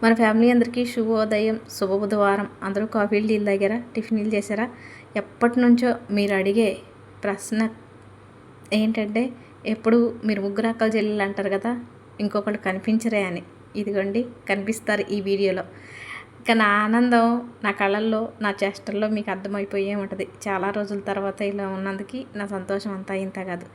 మన ఫ్యామిలీ అందరికీ శుభోదయం, శుభ బుధవారం. అందరూ కాఫీలు టీలు తాగారా, టిఫిన్లు చేశారా? ఎప్పటి నుంచో మీరు అడిగే ప్రశ్న ఏంటంటే, ఎప్పుడు మీరు ముగ్గురు అక్కలు చెల్లెలు అంటారు కదా, ఇంకొకళ్ళు కనిపించరే అని. ఇదిగోండి, కనిపిస్తారు ఈ వీడియోలో. ఇక నా ఆనందం నా కళ్ళల్లో, నా చేష్టల్లో మీకు అర్థమైపోయే ఉంటుంది. చాలా రోజుల తర్వాత ఇలా ఉన్నందుకు నా సంతోషం అంతా ఇంత కాదు.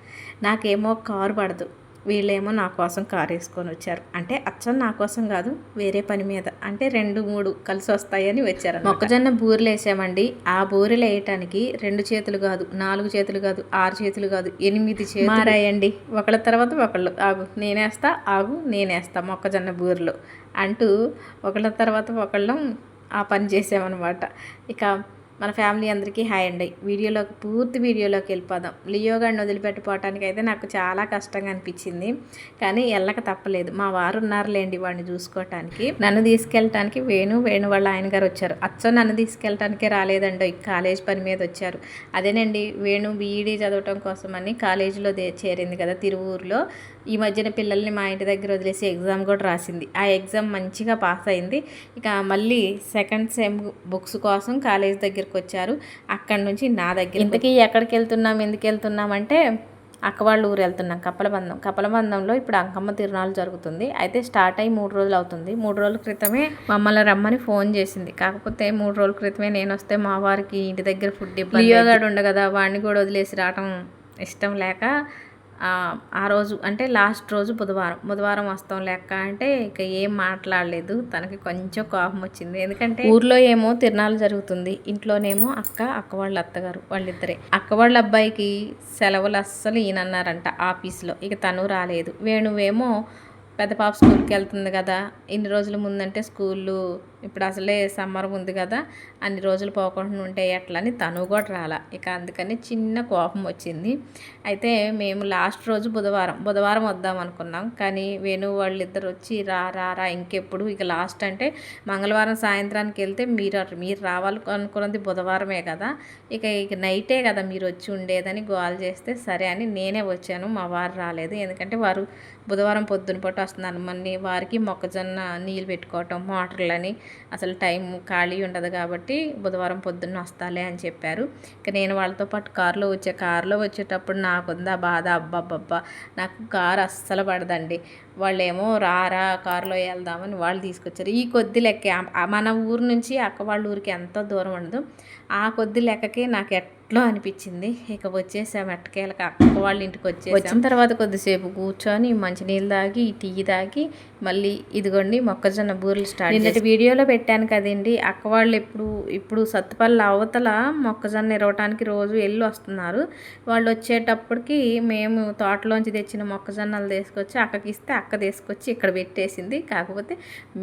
నాకేమో కారు పడదు, వీళ్ళేమో నా కోసం కారు వేసుకొని వచ్చారు. అంటే అచ్చం నా కోసం కాదు, వేరే పని మీద. అంటే 2-3 కలిసి వస్తాయని వచ్చారు. మొక్కజొన్న బూరెలు వేసామండి. ఆ బూరెలు వేయటానికి 2 చేతులు కాదు, 4 చేతులు కాదు, 6 చేతులు కాదు, 8 చేతులు మారాయండి. ఒకళ్ళ తర్వాత ఒకళ్ళు, ఆగు నేనేస్తా, ఆగు నేనేస్తా మొక్కజొన్న బూరెలు అంటూ ఒకళ్ళ తర్వాత ఒకళ్ళం ఆ పని చేసామన్నమాట. ఇక మన ఫ్యామిలీ అందరికీ హాయ్ అండి. పూర్తి వీడియోలోకి వెళ్ళిపోదాం. లియో గారిని వదిలిపెట్టిపోవటానికి అయితే నాకు చాలా కష్టంగా అనిపించింది, కానీ వెళ్ళక తప్పలేదు. మా వారు ఉన్నారులేండి వాడిని చూసుకోవటానికి. నన్ను తీసుకెళ్ళటానికి వేణు వాళ్ళ ఆయన గారు వచ్చారు. అచ్చం నన్ను తీసుకెళ్ళటానికే రాలేదండి, కాలేజ్ పని మీద వచ్చారు. అదేనండి, వేణు బీఈడీ చదవటం కోసమని కాలేజీలో చేరింది కదా తిరువూరులో. ఈ మధ్యన పిల్లల్ని మా ఇంటి దగ్గర వదిలేసి ఎగ్జామ్ కూడా రాసింది. ఆ ఎగ్జామ్ మంచిగా పాస్ అయింది. ఇక మళ్ళీ సెకండ్ సెమ్ బుక్స్ కోసం కాలేజ్ దగ్గరికి వచ్చారు. అక్కడి నుంచి నా దగ్గర ఇంతకీ ఎక్కడికి వెళ్తున్నాం, ఎందుకు వెళ్తున్నామంటే అక్క వాళ్ళ ఊరు వెళ్తున్నాం. కప్పలబంధంలో ఇప్పుడు అంకమ్మ తిరునాళ్ళు జరుగుతుంది. అయితే స్టార్ట్ అయ్యి 3 రోజులు అవుతుంది. 3 రోజుల క్రితమే మమ్మల్ని రమ్మని ఫోన్ చేసింది. కాకపోతే 3 రోజుల క్రితమే నేను వస్తే మా వారికి ఇంటి దగ్గర ఫుడ్ ఇబ్బంది, లియోగాడు ఉండ కదా, వాడిని కూడా వదిలేసి రావటం ఇష్టం లేక ఆ రోజు అంటే లాస్ట్ రోజు బుధవారం వస్తాం లెక్క అంటే ఇక ఏం మాట్లాడలేదు. తనకి కొంచెం కోపం వచ్చింది. ఎందుకంటే ఊర్లో ఏమో తిరునాళ్ళు జరుగుతుంది, ఇంట్లోనేమో అక్క వాళ్ళ అత్తగారు వాళ్ళిద్దరే. అక్క వాళ్ళ అబ్బాయికి సెలవులు అస్సలు ఈయనన్నారంట ఆఫీస్లో. ఇక తను రాలేదు. వేణువేమో పెద్ద పాప స్కూల్కి వెళ్తుంది కదా, ఇన్ని రోజుల ముందంటే స్కూళ్ళు ఇప్పుడు అసలే సమ్మర్ ఉంది కదా, అన్ని రోజులు పోకుండా ఉంటే ఎట్లా అని తను కూడా రాలా. ఇక అందుకని చిన్న కోపం వచ్చింది. అయితే మేము లాస్ట్ రోజు బుధవారం వద్దాం అనుకున్నాం, కానీ వేణు వాళ్ళిద్దరు వచ్చి రా ఇంకెప్పుడు, ఇక లాస్ట్ అంటే మంగళవారం సాయంత్రానికి వెళ్తే మీరు రావాలి అనుకున్నది బుధవారమే కదా, ఇక నైటే కదా మీరు వచ్చి ఉండేదని గోల్ చేస్తే సరే అని నేనే వచ్చాను. మా వారు రాలేదు, ఎందుకంటే వారు బుధవారం పొద్దున పూట వస్తున్నారు. మళ్ళీ వారికి మొక్కజొన్న నీళ్ళు పెట్టుకోవటం, మోటార్లని అసలు టైం ఖాళీ ఉండదు కాబట్టి బుధవారం పొద్దున్న వస్తాలే అని చెప్పారు. ఇక నేను వాళ్ళతో పాటు కారులో వచ్చేటప్పుడు నాకుందా బాధ, అబ్బబ్బబ్బా నాకు కారు అస్సలు పడదండి. వాళ్ళేమో రారా కారులో వెళ్దామని వాళ్ళు తీసుకొచ్చారు. ఈ కొద్ది లెక్క మన ఊరు నుంచి అక్క వాళ్ళ ఊరికి ఎంతో దూరం ఉండదు, ఆ కొద్ది లెక్కకి నాకు ఎట్లో అనిపించింది. ఇక వచ్చేసాం ఎట్టకేలకు అక్క వాళ్ళ ఇంటికి వచ్చిన తర్వాత కొద్దిసేపు కూర్చొని మంచినీళ్ళు తాగి టీ తాగి మళ్ళీ ఇదిగోండి మొక్కజొన్న బూరెలు స్టార్ట్. నిన్నటి వీడియోలో పెట్టాను కదండి, అక్క వాళ్ళు ఇప్పుడు సత్తుపల్లి అవతల మొక్కజొన్న ఇరవటానికి రోజు వెళ్ళి వస్తున్నారు. వాళ్ళు వచ్చేటప్పటికి మేము తోటలోంచి తెచ్చిన మొక్కజొన్నలు తీసుకొచ్చి అక్కకి ఇస్తే అక్క తీసుకొచ్చి ఇక్కడ పెట్టేసింది. కాకపోతే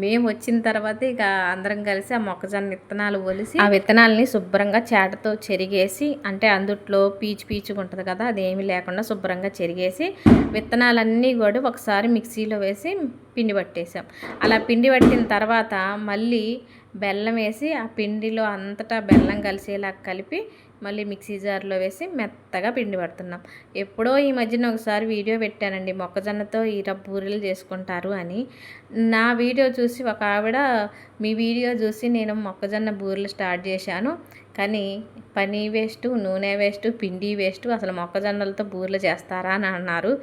మేము వచ్చిన తర్వాత ఇక అందరం కలిసి ఆ మొక్కజొన్న విత్తనాలు ఒలిసి ఆ విత్తనాలని శుభ్రంగా చేటతో చెరిగేసి, అంటే అందుట్లో పీచుగా ఉంటుంది కదా, అదేమీ లేకుండా శుభ్రంగా చెరిగేసి విత్తనాలన్నీ కూడా ఒకసారి మిక్సీలో వేసి పిండి పట్టేసాం. అలా పిండి పట్టిన తర్వాత మళ్ళీ బెల్లం వేసి ఆ పిండిలో అంతటా బెల్లం కలిసేలా కలిపి మళ్ళీ మిక్సీ జార్లో వేసి మెత్తగా పిండి పడుతున్నాం. ఎప్పుడో ఈ మధ్యన ఒకసారి వీడియో పెట్టానండి, మొక్కజొన్నతో ఈర బూరెలు చేసుకుంటారు అని. నా వీడియో చూసి ఒక ఆవిడ మీ వీడియో చూసి నేను మొక్కజొన్న బూరెలు స్టార్ట్ చేశాను, కానీ పని వేస్ట్, నూనె వేస్ట్, పిండి వేస్ట్, అసలు మొక్కజొన్నలతో బూరెలు చేస్తారా అని అన్నారు.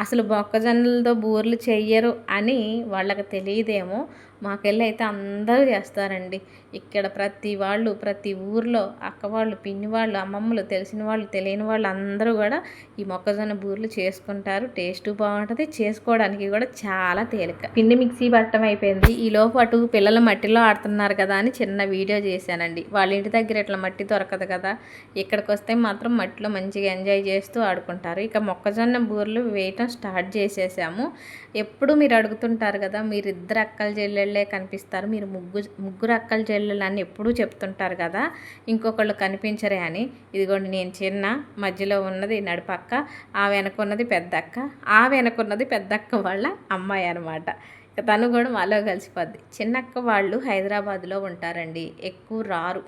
అసలు మొక్కజొన్నలతో బూరెలు చెయ్యరు అని వాళ్ళకి తెలియదేమో, మాకెళ్ళి అయితే అందరూ చేస్తారండి. ఇక్కడ ప్రతి ఊర్లో అక్క వాళ్ళు, పిన్ని వాళ్ళు, అమ్మమ్మలు, తెలిసిన వాళ్ళు, తెలియని వాళ్ళు అందరూ కూడా ఈ మొక్కజొన్న బూరెలు చేసుకుంటారు. టేస్ట్ బాగుంటుంది, చేసుకోవడానికి కూడా చాలా తేలిక. పిండి మిక్సీ పట్టడం అయిపోయింది. ఈలోపు అటు పిల్లలు మట్టిలో ఆడుతున్నారు కదా అని చిన్న వీడియో చేశానండి. వాళ్ళ ఇంటి దగ్గర ఇట్లా మట్టి దొరకదు కదా, ఇక్కడికి వస్తే మాత్రం మట్టిలో మంచిగా ఎంజాయ్ చేస్తూ ఆడుకుంటారు. ఇక మొక్కజొన్న బూరెలు వేయటం స్టార్ట్ చేసేసాము. ఎప్పుడు మీరు అడుగుతుంటారు కదా, మీరు 2 అక్కల చెల్లెళ్ళే కనిపిస్తారు, మీరు ముగ్గురు అక్కల చెల్లెళ్ళు అని ఎప్పుడూ చెప్తుంటారు కదా, ఇంకొకళ్ళు కనిపించరే అని. ఇదిగోండి నేను చిన్న, మధ్యలో ఉన్నది నడిపక్క, ఆ వెనకున్నది పెద్దక్క, ఆ వెనకున్నది పెద్దక్క వాళ్ళ అమ్మాయి అనమాట. తను కూడా మాలో కలిసిపోద్ది. చిన్నక్క వాళ్ళు హైదరాబాద్లో ఉంటారండి, ఎక్కువ రారు.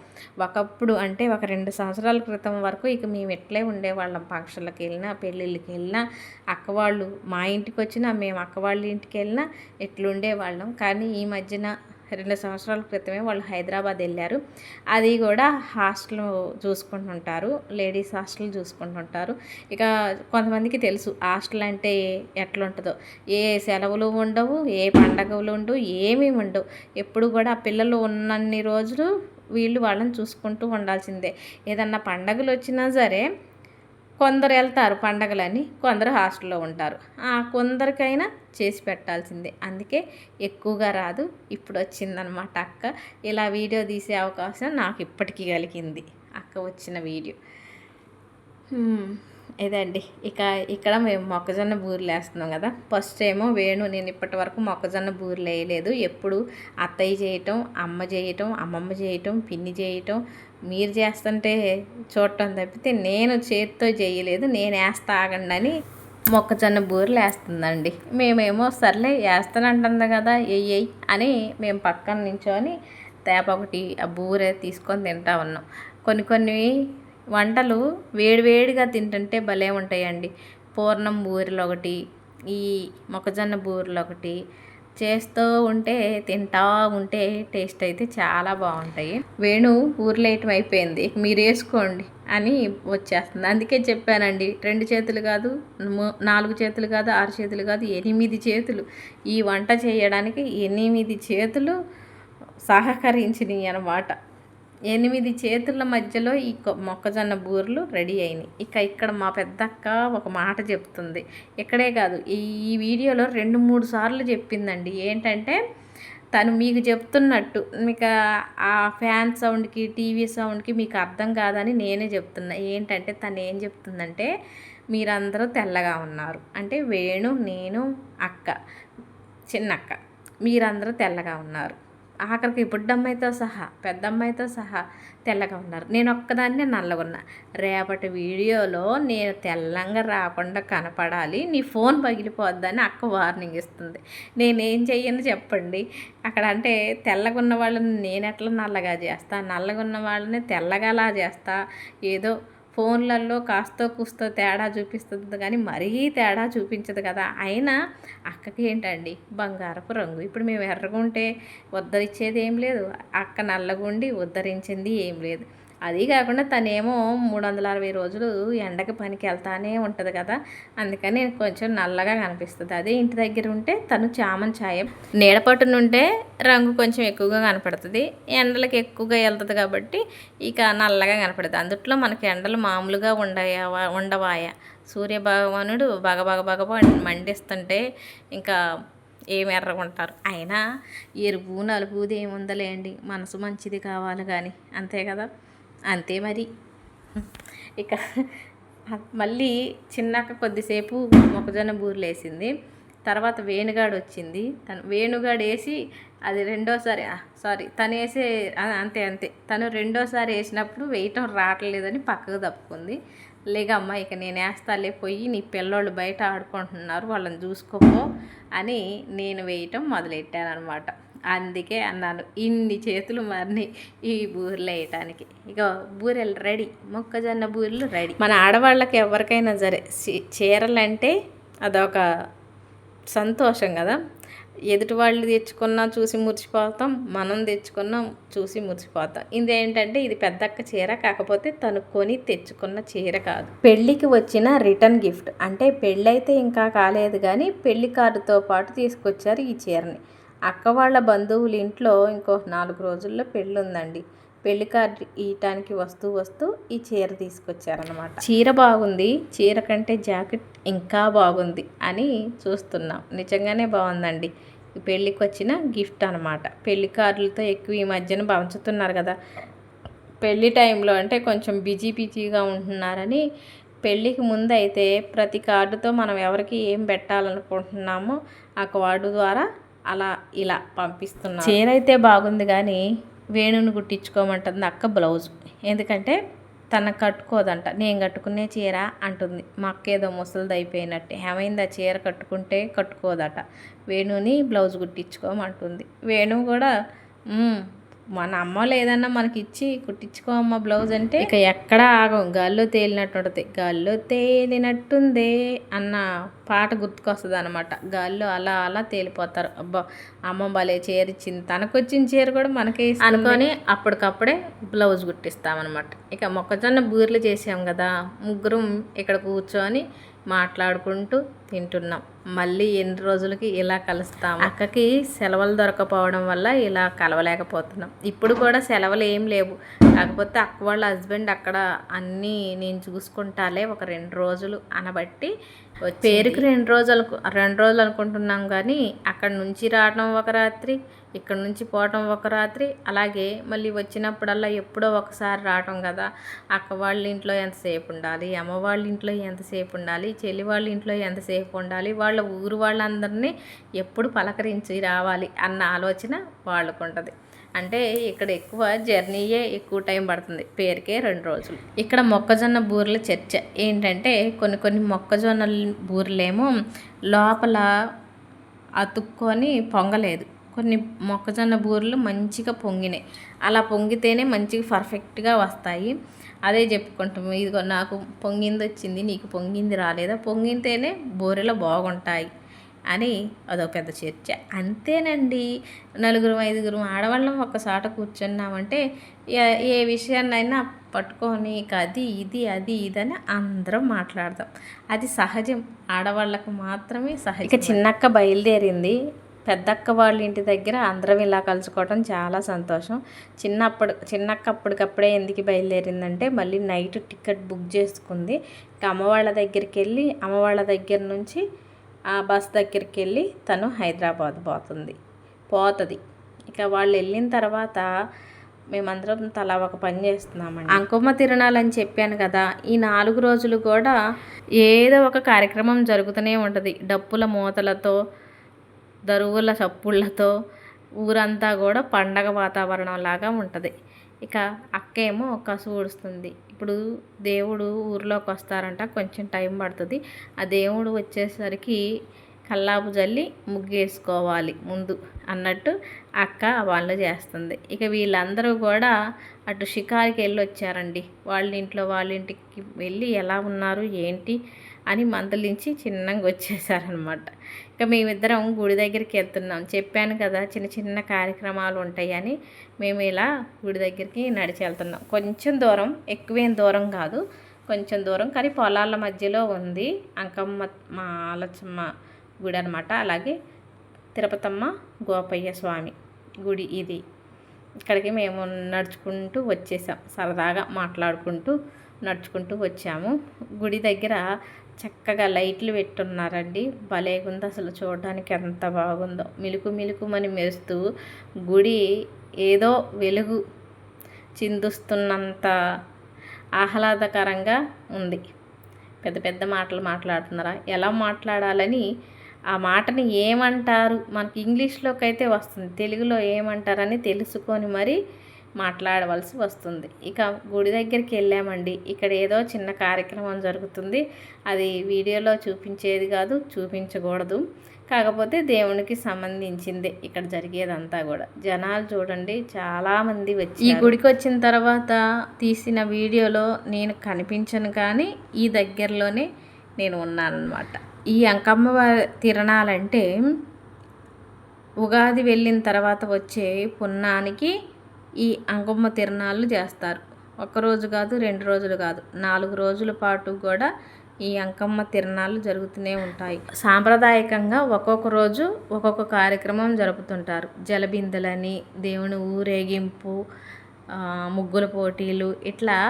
ఒకప్పుడు అంటే ఒక 2 సంవత్సరాల క్రితం వరకు ఇక మేము ఇట్లే ఉండేవాళ్ళం. ఫంక్షన్లకు వెళ్ళినా, పెళ్ళిళ్ళకి వెళ్ళినా, అక్క వాళ్ళు మా ఇంటికి వచ్చినా, మేము అక్క వాళ్ళ ఇంటికి వెళ్ళినా ఇట్లుండేవాళ్ళం. కానీ ఈ మధ్యన 2 సంవత్సరాల క్రితమే వాళ్ళు హైదరాబాద్ వెళ్ళారు. అది కూడా హాస్టల్ చూసుకుంటుంటారు, లేడీస్ హాస్టల్ చూసుకుంటుంటారు. ఇక కొంతమందికి తెలుసు హాస్టల్ అంటే ఎట్లుంటుందో. ఏ సెలవులు ఉండవు, ఏ పండగలు ఉండవు, ఏమీ ఉండవు. ఎప్పుడు కూడా పిల్లలు ఉన్నన్ని రోజులు వీళ్ళు వాళ్ళని చూసుకుంటూ ఉండాల్సిందే. ఏదన్నా పండగలు వచ్చినా సరే కొందరు వెళ్తారు పండగలని, కొందరు హాస్టల్లో ఉంటారు. కొందరికైనా చేసి పెట్టాల్సిందే. అందుకే ఎక్కువగా రాదు. ఇప్పుడు వచ్చిందనమాట అక్క. ఇలా వీడియో తీసే అవకాశం నాకు ఇప్పటికీ కలిగింది, అక్క వచ్చిన వీడియో. ఇదండి. ఇక్కడ మేము మొక్కజొన్న బూరెలు వేస్తున్నాం కదా. ఫస్ట్ ఏమో నేను ఇప్పటి వరకు మొక్కజొన్న బూరెలు వేయలేదు. ఎప్పుడు అత్తయ్య చేయటం, అమ్మ చేయటం, అమ్మమ్మ చేయటం, పిన్ని చేయటం, మీరు చేస్తుంటే చూడటం తప్పితే నేను చేతితో చేయలేదు. నేను వేస్తా ఆగండి అని మొక్కజొన్న బూరెలు వేస్తుందండి. మేమేమో సర్లే వేస్తానంటుంది కదా వెయ్యి అని మేము పక్కన నించొని తేప ఒకటి ఆ బూరె తీసుకొని తింటా ఉన్నాం. కొన్ని వంటలు వేడివేడిగా తింటుంటే భలే ఉంటాయండి. పూర్ణం బూరెలు ఒకటి, ఈ మొక్కజొన్న బూరెలు ఒకటి చేస్తూ ఉంటే తింటా ఉంటే టేస్ట్ అయితే చాలా బాగుంటాయి. వేణు ఊర్లు వేయటం అయిపోయింది, మీరు వేసుకోండి అని వచ్చేస్తుంది. అందుకే చెప్పానండి, 2 చేతులు కాదు, 4 చేతులు కాదు, 6 చేతులు కాదు, 8 చేతులు. ఈ వంట చేయడానికి 8 చేతులు సహకరించినాయి అన్నమాట. 8 చేతుల మధ్యలో ఈ మొక్కజొన్న బూరెలు రెడీ అయినాయి. ఇక్కడ మా పెద్దక్క ఒక మాట చెప్తుంది. ఇక్కడే కాదు, ఈ వీడియోలో 2-3 సార్లు చెప్పిందండి. ఏంటంటే తను మీకు చెప్తున్నట్టు, మీకు ఆ ఫ్యాన్ సౌండ్కి, టీవీ సౌండ్కి మీకు అర్థం కాదని నేనే చెప్తున్నా. ఏంటంటే తను ఏం చెప్తుందంటే, మీరందరూ తెల్లగా ఉన్నారు అంటే వేణు, నేను, అక్క, చిన్నక్క, మీరందరూ తెల్లగా ఉన్నారు. ఆఖరికి బుడ్డమ్మాయితో సహా, పెద్దమ్మాయితో సహా తెల్లగా ఉన్నారు. నేను ఒక్కదాన్నే నల్లగా ఉన్నా. రేపటి వీడియోలో నేను తెల్లంగా రాకుండా కనపడాలి, నీ ఫోన్ పగిలిపోద్దని అక్క వార్నింగ్ ఇస్తుంది. నేనేం చెయ్యను చెప్పండి. అక్కడ అంటే తెల్లగా ఉన్న వాళ్ళని నేను ఎట్లా నల్లగా చేస్తా, నల్లగా ఉన్న వాళ్ళని తెల్లగాలా చేస్తా. ఏదో ఫోన్లలో కాస్తో కూస్తో తేడా చూపిస్తుంది కానీ మరీ తేడా చూపించదు కదా. అయినా అక్కకి ఏంటండి బంగారపు రంగు. ఇప్పుడు మేము ఎర్రగుంటే ఉద్ధరించేది ఏం లేదు, అక్క నల్లగుండి ఉద్ధరించింది ఏం లేదు. అది కాకుండా తనేమో 360 రోజులు ఎండకి పనికి వెళ్తానే ఉంటుంది కదా. అందుకని కొంచెం నల్లగా కనిపిస్తుంది. అదే ఇంటి దగ్గర ఉంటే తను చామన్ ఛాయం, నీడపట్టునుంటే రంగు కొంచెం ఎక్కువగా కనపడుతుంది. ఎండలకు ఎక్కువగా వెళ్తుంది కాబట్టి ఇక నల్లగా కనపడుతుంది. అందుట్లో మనకి ఎండలు మామూలుగా ఉండవాయా. సూర్యభగవానుడు బగబగ మండిస్తుంటే ఇంకా ఏమి ఎర్రగుంటారు. అయినా ఎరుపు నలుపుది ఏముందలేండి, మనసు మంచిది కావాలి కానీ, అంతే కదా. అంతే మరి. ఇక మళ్ళీ చిన్నక్క కొద్దిసేపు మొక్కజొన్న బూరెలు వేసింది. తర్వాత వేణుగాడు వచ్చింది. వేణుగాడు వేసి అది తను వేసే అంతే తను రెండోసారి వేసినప్పుడు వేయటం రావట్లేదని పక్కకు తప్పుకుంది. లేగమ్మ ఇక నేను వేస్తాలే, పోయి నీ పిల్లోళ్ళు బయట ఆడుకుంటున్నారు, వాళ్ళని చూసుకోపో అని నేను వేయటం మొదలెట్టాను అనమాట. అందుకే అన్నాను, ఇన్ని చేతులు మారినాయి ఈ బూరెలు వేయటానికి. ఇక బూరెలు రెడీ, మొక్కజొన్న బూరెలు రెడీ. మన ఆడవాళ్ళకి ఎవరికైనా సరే చీరలు అంటే అదొక సంతోషం కదా. ఎదుటి వాళ్ళు తెచ్చుకున్నా చూసి మురిసిపోతాం, మనం తెచ్చుకున్నాం చూసి మురిసిపోతాం. ఇదేంటంటే ఇది పెద్దక్క చీర, కాకపోతే తను కొని తెచ్చుకున్న చీర కాదు, పెళ్ళికి వచ్చిన రిటర్న్ గిఫ్ట్. అంటే పెళ్ళైతే ఇంకా కాలేదు కానీ పెళ్లి కార్డుతో పాటు తీసుకొచ్చారు ఈ చీరని. అక్క వాళ్ళ బంధువుల ఇంట్లో ఇంకో 4 రోజుల్లో పెళ్ళి ఉందండి. పెళ్లి కార్డు ఇయటానికి వస్తూ ఈ చీర తీసుకొచ్చారనమాట. చీర బాగుంది, చీర కంటే జాకెట్ ఇంకా బాగుంది అని చూస్తున్నాం. నిజంగానే బాగుందండి. పెళ్ళికి వచ్చిన గిఫ్ట్ అనమాట. పెళ్లి కార్డులతో ఎక్కువ ఈ మధ్యన పంచుతున్నారు కదా. పెళ్లి టైంలో అంటే కొంచెం బిజీగా ఉంటున్నారని పెళ్ళికి ముందు అయితే ప్రతి కార్డుతో మనం ఎవరికి ఏం పెట్టాలనుకుంటున్నామో ఆ కార్డు ద్వారా అలా ఇలా పంపిస్తున్నాం. చీర అయితే బాగుంది కానీ వేణుని కుట్టించుకోమంటుంది అక్క బ్లౌజ్. ఎందుకంటే తన కట్టుకోదంట, నేను కట్టుకునే చీర అంటుంది. మా అక్క ఏదో ముసలిది అయిపోయినట్టు ఏమైంది, ఆ చీర కట్టుకుంటే కట్టుకోదట. వేణుని బ్లౌజ్ కుట్టించుకోమంటుంది. వేణు కూడా మన అమ్మోళ్ళు ఏదన్నా మనకి ఇచ్చి కుట్టించుకో అమ్మ బ్లౌజ్ అంటే ఇక ఎక్కడ ఆగం. గాల్లో తేలినట్టు ఉంటుంది. గాల్లో తేలినట్టుందే అన్న పాట గుర్తుకొస్తుంది అనమాట. గాల్లో అలా అలా తేలిపోతారు. అబ్బా అమ్మ భలే చీర ఇచ్చింది, తనకొచ్చిన చీర కూడా మనకే అనుకొని అప్పటికప్పుడే బ్లౌజ్ కుట్టిస్తామన్నమాట. ఇక మొక్కజొన్న బూరెలు చేసాం కదా, ముగ్గురం ఇక్కడ కూర్చొని మాట్లాడుకుంటూ తింటున్నాం. మళ్ళీ ఎన్ని రోజులకి ఇలా కలుస్తాం. అక్కకి సెలవులు దొరకపోవడం వల్ల ఇలా కలవలేకపోతున్నాం. ఇప్పుడు కూడా సెలవులు ఏం లేవు. కాకపోతే అక్క వాళ్ళ హస్బెండ్ అక్కడ అన్నీ నేను చూసుకుంటాలే ఒక 2 రోజులు అనబట్టి పేరుకి 2 రోజులు అనుకుంటున్నాం. కానీ అక్కడ నుంచి రావడం ఒక రాత్రి, ఇక్కడ నుంచి పోవటం ఒక రాత్రి, అలాగే మళ్ళీ వచ్చినప్పుడల్లా ఎప్పుడో ఒకసారి రావటం కదా. అక్క వాళ్ళ ఇంట్లో ఎంతసేపు ఉండాలి, అమ్మ వాళ్ళ ఇంట్లో ఎంతసేపు ఉండాలి, చెల్లి వాళ్ళ ఇంట్లో ఎంతసేపు ఉండాలి, వాళ్ళ ఊరు వాళ్ళందరినీ ఎప్పుడు పలకరించి రావాలి అన్న ఆలోచన వాళ్ళకు ఉంటుంది. అంటే ఇక్కడ ఎక్కువ జర్నీయే ఎక్కువ టైం పడుతుంది, పేరుకే 2 రోజులు. ఇక్కడ మొక్కజొన్న బూరెల చర్చ ఏంటంటే కొన్ని మొక్కజొన్న బూరెలేమో లోపల అతుక్కొని పొంగలేదు, కొన్ని మొక్కజొన్న బూరెలు మంచిగా పొంగినాయి. అలా పొంగితేనే మంచిగా పర్ఫెక్ట్గా వస్తాయి. అదే చెప్పుకుంటాము, ఇదిగో నాకు పొంగింది వచ్చింది, నీకు పొంగింది రాలేదా, పొంగితేనే బూరెలు బాగుంటాయి అని అదో పెద్ద చర్చ. అంతేనండి, 4-5 ఆడవాళ్ళం ఒక్కసాట కూర్చున్నామంటే ఏ విషయాన్నైనా పట్టుకొని అది ఇది ఇదని అందరం మాట్లాడతాం. అది సహజం, ఆడవాళ్ళకు మాత్రమే సహజం. ఇక చిన్నక్క బయలుదేరింది. పెద్దక్క వాళ్ళ ఇంటి దగ్గర అందరం ఇలా కలుసుకోవటం చాలా సంతోషం. చిన్నక్క అప్పటికప్పుడే ఎందుకు బయలుదేరిందంటే మళ్ళీ నైట్ టికెట్ బుక్ చేసుకుంది. ఇక అమ్మవాళ్ళ దగ్గరికి వెళ్ళి అమ్మవాళ్ళ దగ్గర నుంచి ఆ బస్ దగ్గరికి వెళ్ళి తను హైదరాబాద్ పోతుంది. ఇక వాళ్ళు వెళ్ళిన తర్వాత మేమందరం తలా ఒక పని చేస్తున్నామండి. అంకమ్మ తిరణాలని చెప్పాను కదా, ఈ 4 రోజులు కూడా ఏదో ఒక కార్యక్రమం జరుగుతూనే ఉంటుంది. డప్పుల మూతలతో, దరువుల చప్పుళ్ళతో ఊరంతా కూడా పండగ వాతావరణం లాగా ఉంటుంది. ఇక అక్కేమో కసు ఊడుస్తుంది. ఇప్పుడు దేవుడు ఊరిలోకి వస్తారంట, కొంచెం టైం పడుతుంది. ఆ దేవుడు వచ్చేసరికి కల్లాపు జల్లి ముగ్గేసుకోవాలి ముందు అన్నట్టు అక్క వాళ్ళు చేస్తుంది. ఇక వీళ్ళందరూ కూడా అటు షికారుకి వెళ్ళి వచ్చారండి. వాళ్ళ ఇంటికి వెళ్ళి ఎలా ఉన్నారు ఏంటి అని మందలించి చిన్నగా వచ్చేసారనమాట. ఇక మేమిద్దరం గుడి దగ్గరికి వెళ్తున్నాం. చెప్పాను కదా చిన్న కార్యక్రమాలు ఉంటాయని. మేము ఇలా గుడి దగ్గరికి నడిచి వెళ్తున్నాం. కొంచెం దూరం, ఎక్కువేం దూరం కాదు, కొంచెం దూరం, కానీ పొలాల మధ్యలో ఉంది అంకమ్మ మా ఆలచమ్మ గుడి అనమాట. అలాగే తిరుపతమ్మ గోపయ్య స్వామి గుడి ఇది. ఇక్కడికి మేము నడుచుకుంటూ వచ్చేసాం. సరదాగా మాట్లాడుకుంటూ నడుచుకుంటూ వచ్చాము. గుడి దగ్గర చక్కగా లైట్లు పెట్టున్నారండి. భలేగుంది అసలు, చూడడానికి ఎంత బాగుందో. మిలుకుమని మెరుస్తూ గుడి ఏదో వెలుగు చిందుస్తున్నంత ఆహ్లాదకరంగా ఉంది. పెద్ద మాటలు మాట్లాడుతున్నారా, ఎలా మాట్లాడాలని, ఆ మాటని ఏమంటారు మనకి ఇంగ్లీష్లోకి అయితే వస్తుంది, తెలుగులో ఏమంటారని తెలుసుకొని మరి మాట్లాడవలసి వస్తుంది. ఇక గుడి దగ్గరికి వెళ్ళామండి. ఇక్కడ ఏదో చిన్న కార్యక్రమం జరుగుతుంది. అది వీడియోలో చూపించేది కాదు, చూపించకూడదు. కాకపోతే దేవునికి సంబంధించిందే ఇక్కడ జరిగేదంతా కూడా. జనాలు చూడండి చాలామంది వచ్చి ఈ గుడికి వచ్చిన తర్వాత తీసిన వీడియోలో నేను కనిపించను, కానీ ఈ దగ్గరలోనే నేను ఉన్నానన్నమాట. ఈ అంకమ్మ తిరణాలంటే ఉగాది వెళ్ళిన తర్వాత వచ్చే పున్నానికి ఈ అంకమ్మ తిరణాలు చేస్తారు. 1 రోజు కాదు, 2 రోజులు కాదు, 4 రోజుల పాటు కూడా ఈ అంకమ్మ తిరణాలు జరుగుతూనే ఉంటాయి. సాంప్రదాయకంగా ఒక్కొక్క రోజు ఒక్కొక్క కార్యక్రమం జరుపుతుంటారు. జలబిందెలని, దేవుని ఊరేగింపు, ముగ్గుల పోటీలు, ఇట్లా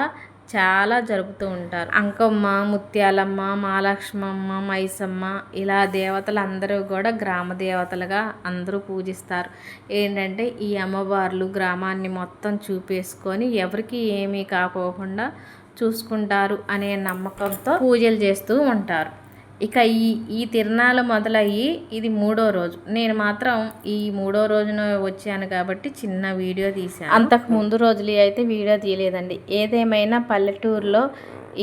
చాలా జరుపుతూ ఉంటారు. అంకమ్మ, ముత్యాలమ్మ, మహాలక్ష్మమ్మ, మైసమ్మ, ఇలా దేవతలు అందరూ కూడా గ్రామ దేవతలుగా అందరూ పూజిస్తారు. ఏంటంటే ఈ అమ్మవార్లు గ్రామాన్ని మొత్తం చూపేసుకొని ఎవరికి ఏమీ కాకోకుండా చూసుకుంటారు అనే నమ్మకంతో పూజలు చేస్తూ ఉంటారు. ఇక ఈ తిరణాలు మొదలయ్యి ఇది 3వ రోజు. నేను మాత్రం ఈ 3వ రోజున వచ్చాను కాబట్టి చిన్న వీడియో తీశాను. అంతకు ముందు రోజులు అయితే వీడియో తీయలేదండి. ఏదేమైనా పల్లెటూరులో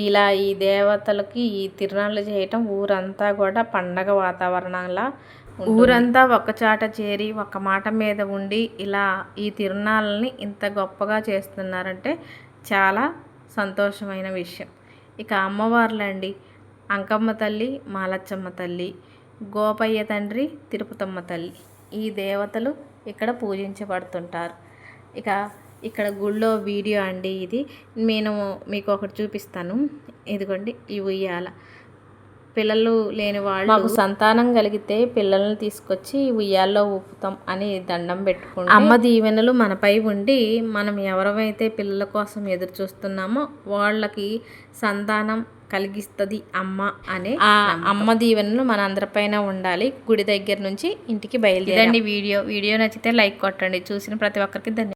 ఇలా ఈ దేవతలకి ఈ తిరణాలు చేయటం ఊరంతా కూడా పండగ వాతావరణంలా ఊరంతా ఒక్కచాట చేరి ఒక మాట మీద ఉండి ఇలా ఈ తిరునాళ్ళని ఇంత గొప్పగా చేస్తున్నారంటే చాలా సంతోషమైన విషయం. ఇక అమ్మవార్లండి, అంకమ్మ తల్లి, మాలచ్చమ్మ తల్లి, గోపయ్య తండ్రి, తిరుపతమ్మ తల్లి, ఈ దేవతలు ఇక్కడ పూజించబడుతుంటారు. ఇక ఇక్కడ గుళ్ళో వీడియో అండి ఇది. నేను మీకు ఒకటి చూపిస్తాను. ఇదిగోండి ఈ ఉయ్యాల. పిల్లలు లేని వాళ్ళు మాకు సంతానం కలిగితే పిల్లల్ని తీసుకొచ్చి ఉయ్యాల్లో ఊపుతాం అని దండం పెట్టుకుంటే అమ్మ దీవెనలు మనపై ఉండి మనం ఎవరైతే పిల్లల కోసం ఎదురు చూస్తున్నామో వాళ్ళకి సంతానం కలిగిస్తుంది అమ్మ అనే ఆ అమ్మ దీవెనలు మన అందరిపైన ఉండాలి. గుడి దగ్గర నుంచి ఇంటికి బయలుదేరండి. వీడియో నచ్చితే లైక్ కొట్టండి. చూసిన ప్రతి ఒక్కరికి ధన్యవాదాలు.